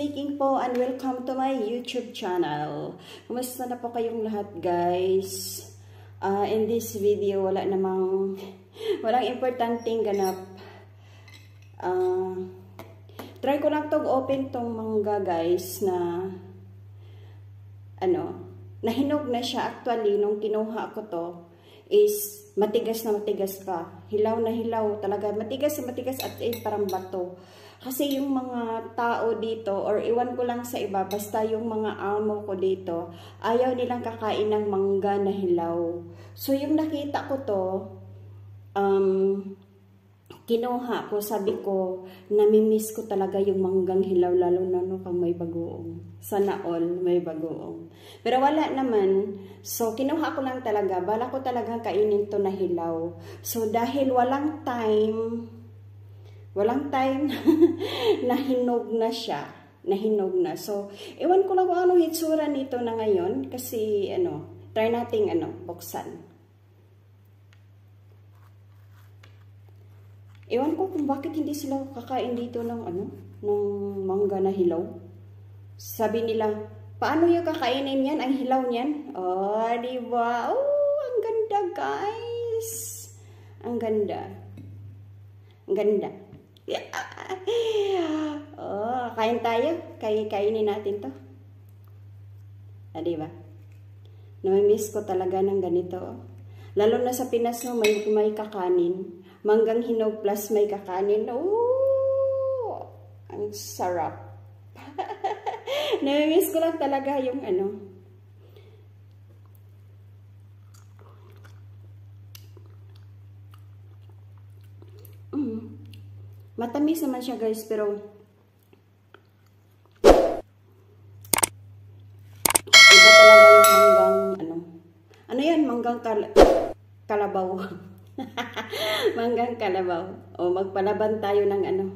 Making po and welcome to my YouTube channel. Kumusta na po kayong lahat guys? In this video, walang importanteng ganap. Try ko lang tong open tong mangga guys na nahinog na siya. Actually, nung kinuha ko to is matigas na matigas pa. Hilaw na hilaw. Talaga matigas na matigas at parang bato. Kasi yung mga tao dito, or iwan ko lang sa iba, basta yung mga amo ko dito, ayaw nilang kakain ng mangga na hilaw. So yung nakita ko to, kinuha ko, sabi ko, namimiss ko talaga yung manggang hilaw, lalo na kung may bagoong. Sana all may bagoong. Pero wala naman. So, kinuha ko lang talaga. Bala ko talagang kainin to na hilaw. So, dahil walang time nahinog na siya. Nahinog na. So, ewan ko lang kung anong hitsura nito na ngayon. Kasi, try nating, buksan. Ewan ko kung bakit hindi sila kakain dito ng ng mangga na hilaw. Sabi nila, paano yung kakainin yan? Ang hilaw niyan? Oh, diba? Oh, ang ganda guys. Ang ganda. Ang ganda. Oh, kain tayo. Kainin natin to. Ah, diba? Namimiss ko talaga ng ganito. Lalo na sa Pinas, may kakanin. Manggang hinog plus may kakanin. Oh, ang sarap. Namimiss ko lang talaga yung matamis naman siya guys, pero iba talaga yung manggang manggang kalabaw. Manggang kalabaw. O magpalaban tayo ng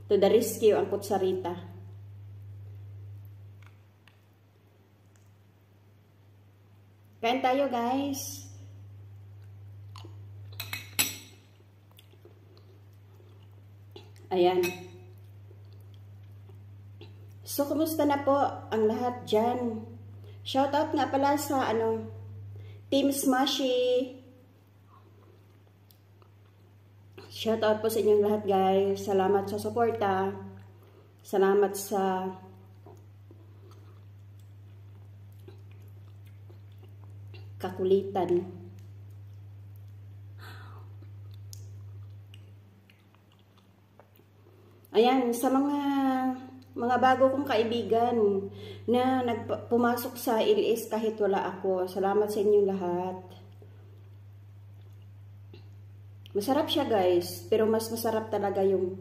to the rescue ang kutsarita. Kain tayo guys. Ayan. So, kumusta na po ang lahat dyan? Shoutout nga pala sa Team Smashy. Shoutout po sa inyong lahat guys. Salamat sa suporta. Salamat sa kakulitan. Ayan, sa mga bago kong kaibigan na pumasok sa LS kahit wala ako. Salamat sa inyong lahat. Masarap siya guys, pero mas masarap talaga yung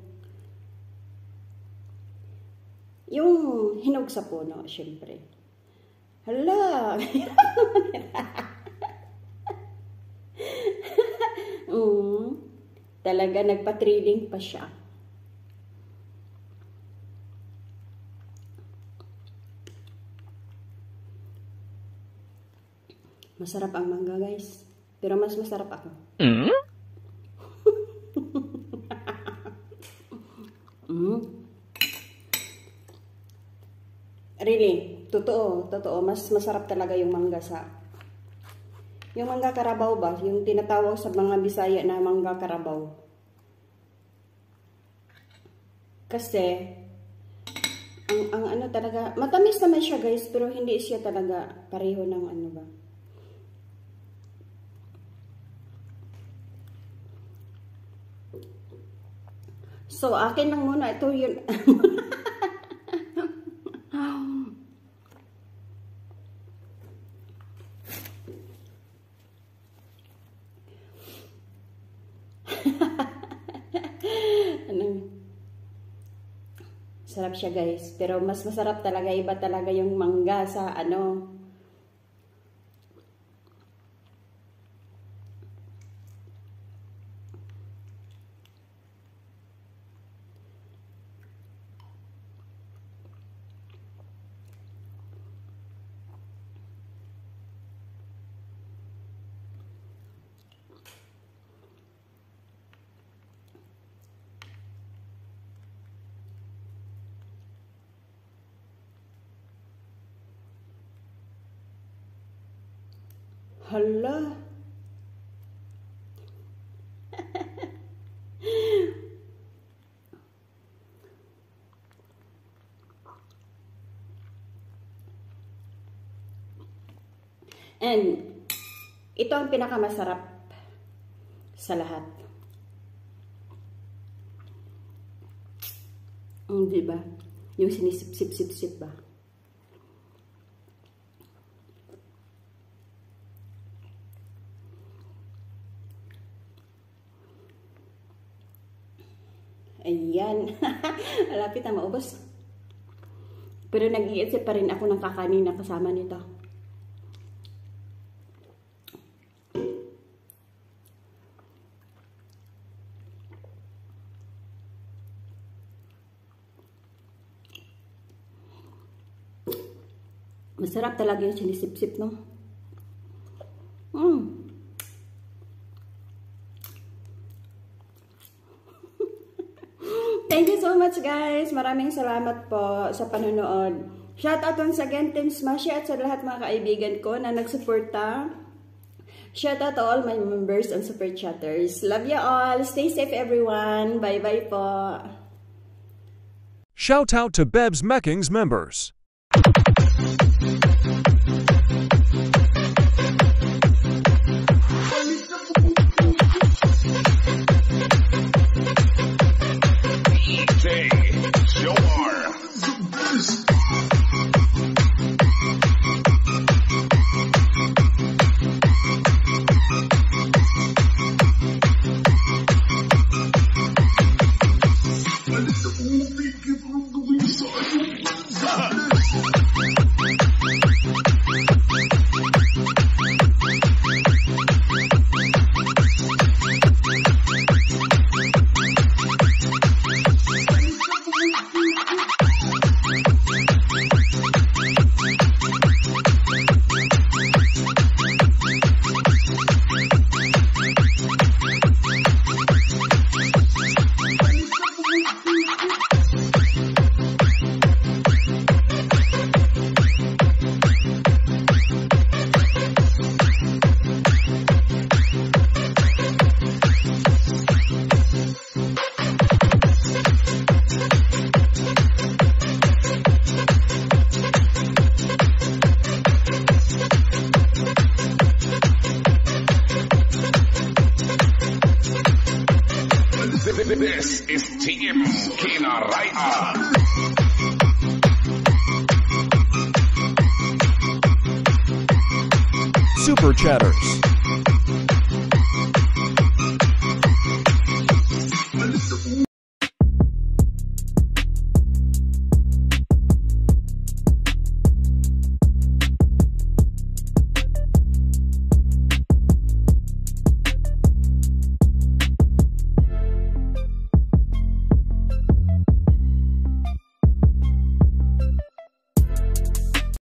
hinog sa puno, syempre. Hala! Talaga nagpa-thrilling pa siya. Masarap ang mangga guys, pero mas masarap ako. Really, totoo, mas masarap talaga yung mangga yung mangga karabaw ba, yung tinatawag sa mga Bisaya na mangga karabaw. Kasi ang talaga, matamis naman siya guys, pero hindi siya talaga pareho ng ba. So, akin lang muna. Ito yun. Sarap siya guys. Pero mas masarap talaga. Iba talaga yung mangga sa Hala. And ito ang pinakamasarap sa lahat. Diba? Yung sinisip-sip-sip-sip ba? Ayan. Malapit na maubos. Pero nag-iisip pa rin ako ng kakanin na kasama nito. Masarap talaga yung sinisip-sip, no? Thank you so much, guys. Maraming salamat po sa panonood. Shoutout once again, Team Smashy, at sa lahat mga kaibigan ko na nagsuporta. Shoutout to all my members and super chatters. Love you all. Stay safe, everyone. Bye-bye po. Shoutout to Bebs Meckings members. This is Team Kinaraya. Super Chatters.